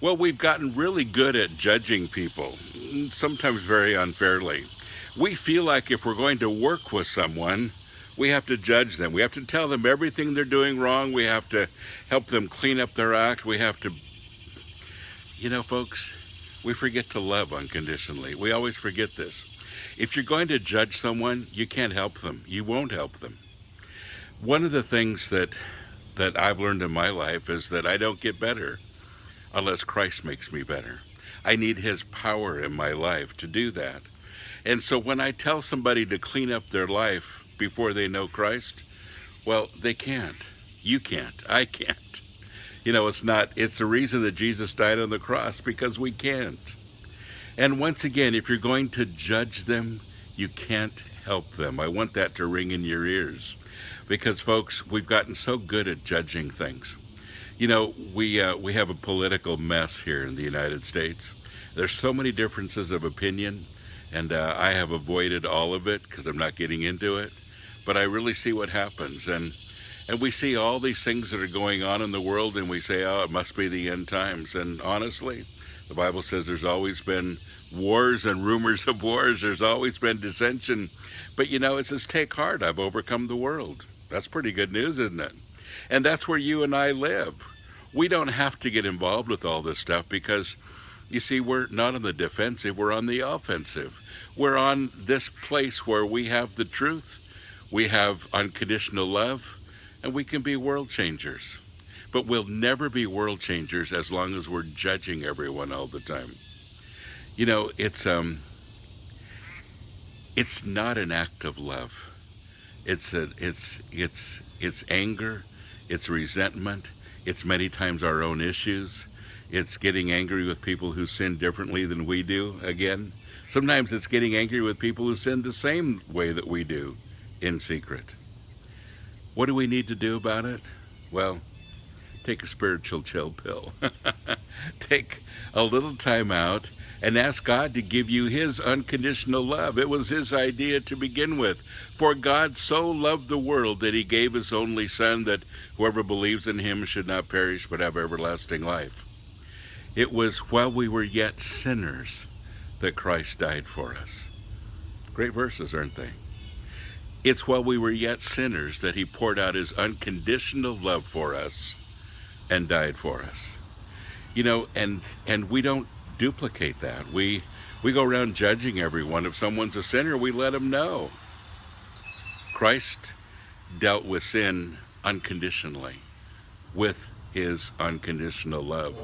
Well, we've gotten really good at judging people, sometimes very unfairly. We feel like if we're going to work with someone, we have to judge them. We have to tell them everything they're doing wrong. We have to help them clean up their act. We have to, folks, we forget to love unconditionally. We always forget this. If you're going to judge someone, you can't help them. You won't help them. One of the things that I've learned in my life is that I don't get better unless Christ makes me better. I need his power in my life to do that. And so when I tell somebody to clean up their life before they know Christ, well, they can't. You can't. I can't. It's the reason that Jesus died on the cross, because we can't. And once again, if you're going to judge them, you can't help them. I want that to ring in your ears, because folks, we've gotten so good at judging things. We have a political mess here in the United States. There's so many differences of opinion, and I have avoided all of it because I'm not getting into it. But I really see what happens, and we see all these things that are going on in the world, and we say, oh, it must be the end times. And honestly, the Bible says there's always been wars and rumors of wars. There's always been dissension. But it says, take heart, I've overcome the world. That's pretty good news, isn't it? And that's where you and I live. We don't have to get involved with all this stuff because, you see, we're not on the defensive, we're on the offensive. We're on this place where we have the truth, we have unconditional love, and we can be world changers. But we'll never be world changers as long as we're judging everyone all the time. It's not an act of love. It's anger, it's resentment, it's many times our own issues. It's getting angry with people who sin differently than we do. Again, sometimes it's getting angry with people who sin the same way that we do in secret. What do we need to do about it? Well, take a spiritual chill pill. Take a little time out and ask God to give you his unconditional love. It was his idea to begin with. For God so loved the world that he gave his only Son, that whoever believes in him should not perish but have everlasting life. It was while we were yet sinners that Christ died for us. Great verses, aren't they? It's while we were yet sinners that he poured out his unconditional love for us and died for us. And we don't duplicate that. We go around judging everyone. If someone's a sinner, we let them know. Christ dealt with sin unconditionally with his unconditional love.